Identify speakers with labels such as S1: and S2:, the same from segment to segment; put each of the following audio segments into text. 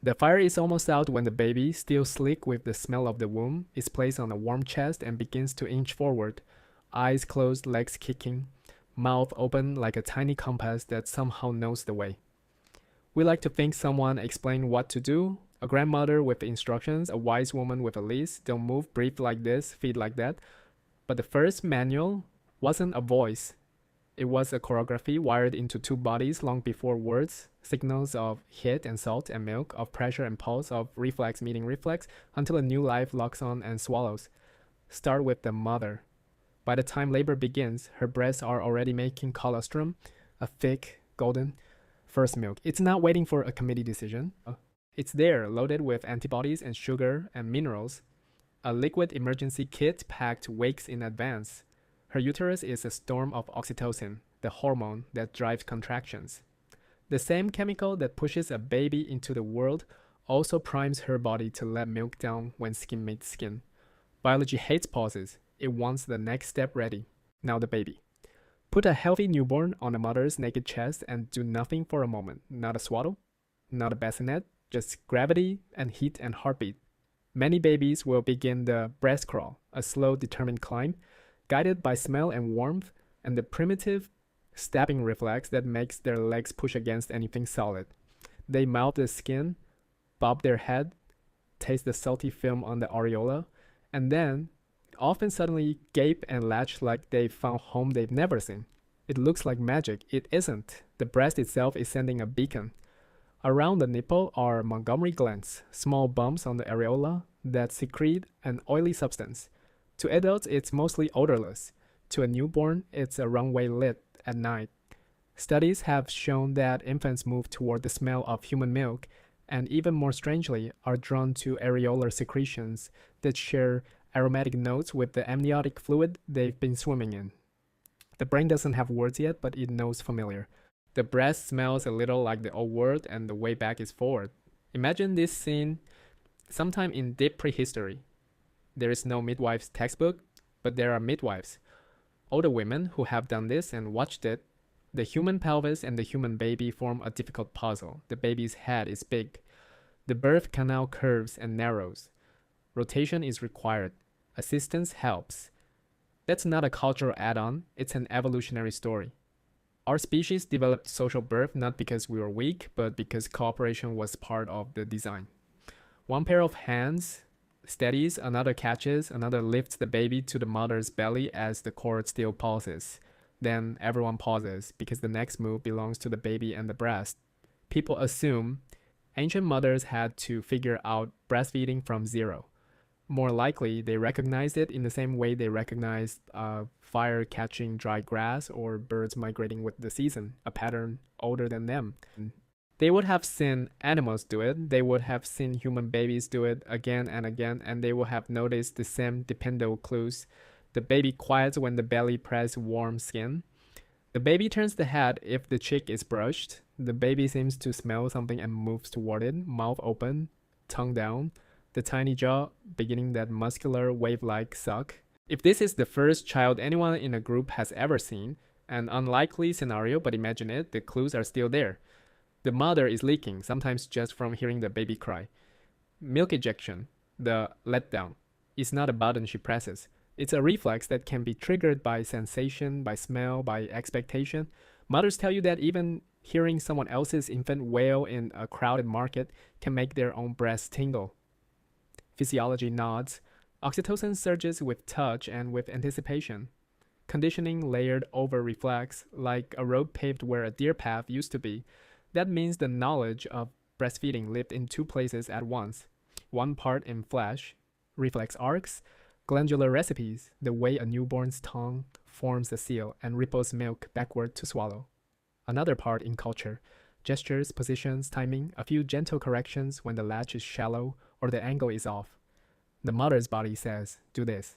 S1: The fire is almost out when the baby, still sleek with the smell of the womb, is placed on a warm chest and begins to inch forward, eyes closed, legs kicking, mouth open like a tiny compass that somehow knows the way. We like to think someone explained what to do, a grandmother with instructions, a wise woman with a list, don't move, breathe like this, feed like that. But the first manual wasn't a voice. It was a choreography wired into two bodies long before words, signals of heat and salt and milk, of pressure and pulse, of reflex meeting reflex, until a new life locks on and swallows. Start with the mother. By the time labor begins, her breasts are already making colostrum, a thick, golden, first milk. It's not waiting for a committee decision. It's there, loaded with antibodies and sugar and minerals. A liquid emergency kit packed weeks in advance. Her uterus is a storm of oxytocin, the hormone that drives contractions. The same chemical that pushes a baby into the world also primes her body to let milk down when skin meets skin. Biology hates pauses. It wants the next step ready. Now the baby. Put a healthy newborn on a mother's naked chest and do nothing for a moment. Not a swaddle, not a bassinet, just gravity and heat and heartbeat. Many babies will begin the breast crawl, a slow, determined climb, guided by smell and warmth and the primitive stabbing reflex that makes their legs push against anything solid. They mouth the skin, bob their head, taste the salty film on the areola, and then often suddenly gape and latch like they've found home they've never seen. It looks like magic. It isn't. The breast itself is sending a beacon. Around the nipple are Montgomery glands, small bumps on the areola that secrete an oily substance. To adults, it's mostly odorless. To a newborn, it's a runway lit at night. Studies have shown that infants move toward the smell of human milk and, even more strangely, are drawn to areolar secretions that share aromatic notes with the amniotic fluid they've been swimming in. The brain doesn't have words yet, but it knows familiar. The breast smells a little like the old world, and the way back is forward. Imagine this scene sometime in deep prehistory. There is no midwife's textbook, but there are midwives. Older women who have done this and watched it. The human pelvis and the human baby form a difficult puzzle. The baby's head is big. The birth canal curves and narrows. Rotation is required. Assistance helps. That's not a cultural add-on, it's an evolutionary story. Our species developed social birth not because we were weak, but because cooperation was part of the design. One pair of hands steadies, another catches, another lifts the baby to the mother's belly as the cord still pulses. Then everyone pauses because the next move belongs to the baby and the breast. People assume ancient mothers had to figure out breastfeeding from zero. More likely, they recognized it in the same way they recognized fire catching dry grass or birds migrating with the season, a pattern older than them. They would have seen animals do it, they would have seen human babies do it again and again, and they would have noticed the same dependable clues. The baby quiets when the belly presses warm skin. The baby turns the head if the cheek is brushed. The baby seems to smell something and moves toward it, mouth open, tongue down, the tiny jaw beginning that muscular wave-like suck. If this is the first child anyone in a group has ever seen, an unlikely scenario, but imagine it, the clues are still there. The mother is leaking, sometimes just from hearing the baby cry. Milk ejection, the letdown, is not a button she presses. It's a reflex that can be triggered by sensation, by smell, by expectation. Mothers tell you that even hearing someone else's infant wail in a crowded market can make their own breasts tingle. Physiology nods. Oxytocin surges with touch and with anticipation. Conditioning layered over reflex, like a road paved where a deer path used to be. That means the knowledge of breastfeeding lived in two places at once. One part in flesh, reflex arcs, glandular recipes, the way a newborn's tongue forms the seal and ripples milk backward to swallow. Another part in culture, gestures, positions, timing, a few gentle corrections when the latch is shallow or the angle is off. The mother's body says, do this.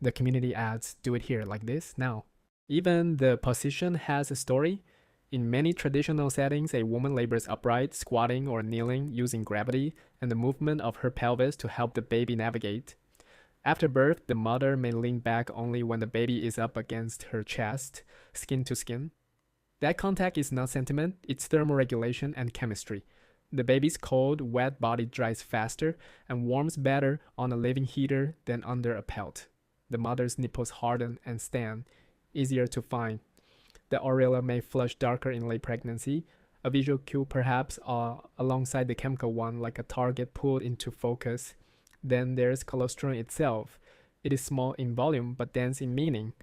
S1: The community adds, do it here, like this, now. Even the position has a story. In many traditional settings, a woman labors upright, squatting or kneeling, using gravity and the movement of her pelvis to help the baby navigate. After birth, the mother may lean back only when the baby is up against her chest, skin to skin. That contact is not sentiment, it's thermoregulation and chemistry. The baby's cold, wet body dries faster and warms better on a living heater than under a pelt. The mother's nipples harden and stand, easier to find. The areola may flush darker in late pregnancy, a visual cue perhaps alongside the chemical one, like a target pulled into focus. Then there's colostrum itself. It is small in volume but dense in meaning.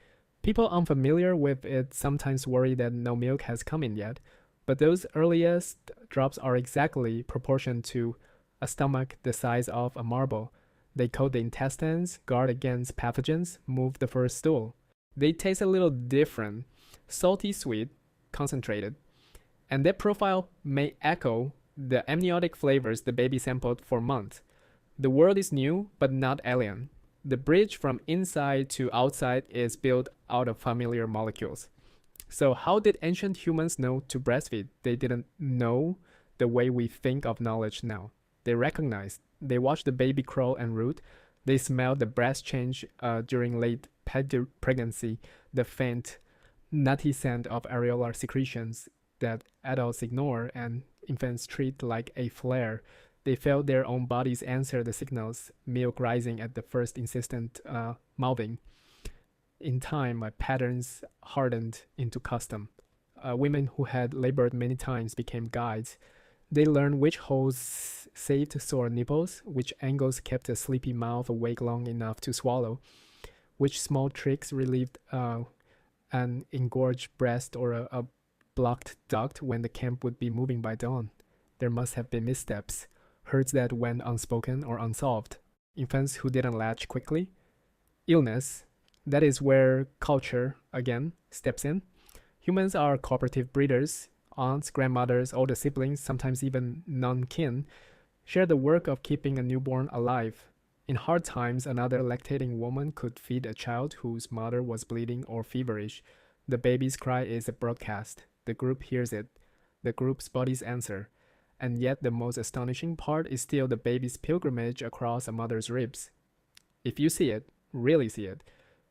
S1: People unfamiliar with it sometimes worry that no milk has come in yet, but those earliest drops are exactly proportioned to a stomach the size of a marble. They coat the intestines, guard against pathogens, move the first stool. They taste a little different, salty sweet, concentrated, and their profile may echo the amniotic flavors the baby sampled for months. The world is new, but not alien. The bridge from inside to outside is built out of familiar molecules. So, how did ancient humans know to breastfeed? They didn't know the way we think of knowledge now. They recognized. They watched the baby crawl and root. They smelled the breast change during late pregnancy, the faint, nutty scent of areolar secretions that adults ignore and infants treat like a flare. They felt their own bodies answer the signals, milk rising at the first insistent mouthing. In time, my patterns hardened into custom. Women who had labored many times became guides. They learned which holes saved sore nipples, which angles kept a sleepy mouth awake long enough to swallow, which small tricks relieved an engorged breast or a blocked duct when the camp would be moving by dawn. There must have been missteps, hurts that went unspoken or unsolved, infants who didn't latch quickly, illness. That is where culture, again, steps in. Humans are cooperative breeders. Aunts, grandmothers, older siblings, sometimes even non-kin, share the work of keeping a newborn alive. In hard times, another lactating woman could feed a child whose mother was bleeding or feverish. The baby's cry is a broadcast. The group hears it. The group's bodies answer. And yet the most astonishing part is still the baby's pilgrimage across a mother's ribs. If you see it, really see it,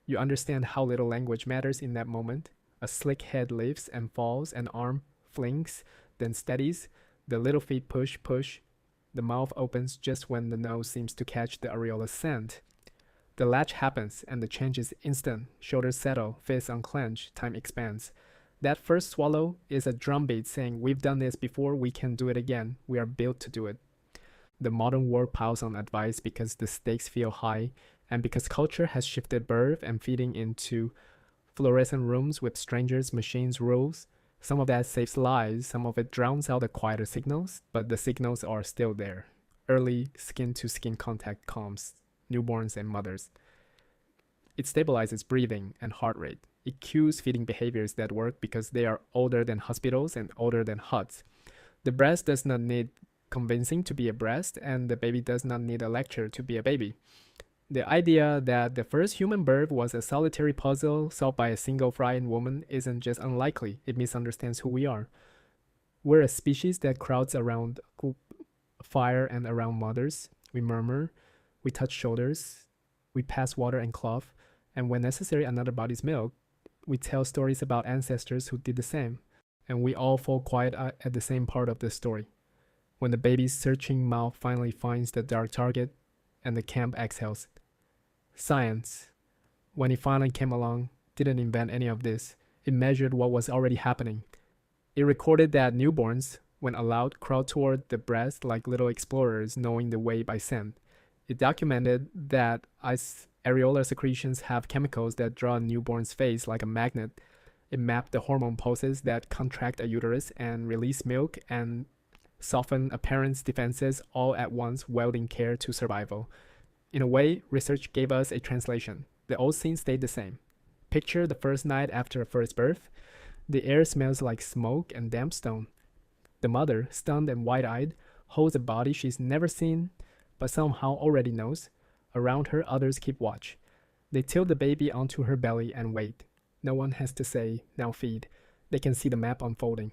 S1: you understand how little language matters in that moment. A slick head lifts and falls, an arm flings, then steadies, the little feet push, the mouth opens just when the nose seems to catch the areola scent. The latch happens and the change is instant. Shoulders settle, fists unclench, time expands. That first swallow is a drumbeat saying, we've done this before, we can do it again, we are built to do it. The modern world piles on advice because the stakes feel high and because culture has shifted birth and feeding into fluorescent rooms with strangers, machines, rules. Some of that saves lives, some of it drowns out the quieter signals, but the signals are still there. Early skin-to-skin contact calms newborns and mothers. It stabilizes breathing and heart rate. It cues feeding behaviors that work because they are older than hospitals and older than huts. The breast does not need convincing to be a breast, and the baby does not need a lecture to be a baby. The idea that the first human birth was a solitary puzzle solved by a single frightened woman isn't just unlikely, it misunderstands who we are. We're a species that crowds around fire and around mothers. We murmur, we touch shoulders, we pass water and cloth, and when necessary another body's milk. We tell stories about ancestors who did the same, and we all fall quiet at the same part of the story. When the baby's searching mouth finally finds the dark target, and the camp exhales. Science, when it finally came along, didn't invent any of this. It measured what was already happening. It recorded that newborns, when allowed, crawled toward the breast like little explorers knowing the way by scent. It documented that areolar secretions have chemicals that draw a newborn's face like a magnet. It mapped the hormone pulses that contract a uterus and release milk and soften a parent's defenses all at once, welding care to survival. In a way, research gave us a translation. The old scene stayed the same. Picture the first night after a first birth. The air smells like smoke and damp stone. The mother, stunned and wide-eyed, holds a body she's never seen, but somehow already knows. Around her, others keep watch. They tilt the baby onto her belly and wait. No one has to say, now feed. They can see the map unfolding.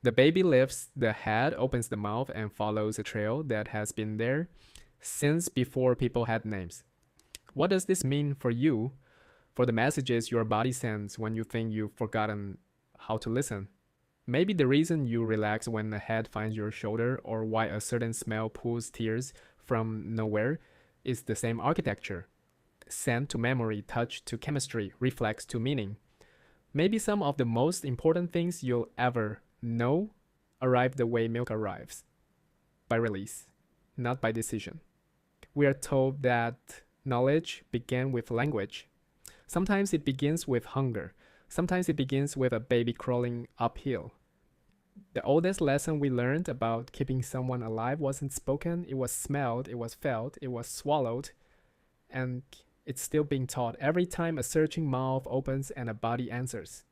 S1: The baby lifts the head, opens the mouth, and follows a trail that has been there since before people had names. What does this mean for you? For the messages your body sends when you think you've forgotten how to listen? Maybe the reason you relax when a head finds your shoulder or why a certain smell pulls tears from nowhere is the same architecture. Scent to memory, touch to chemistry, reflex to meaning. Maybe some of the most important things you'll ever know arrive the way milk arrives, by release, not by decision. We are told that knowledge began with language. Sometimes it begins with hunger. Sometimes it begins with a baby crawling uphill. The oldest lesson we learned about keeping someone alive wasn't spoken, it was smelled, it was felt, it was swallowed, and it's still being taught every time a searching mouth opens and a body answers.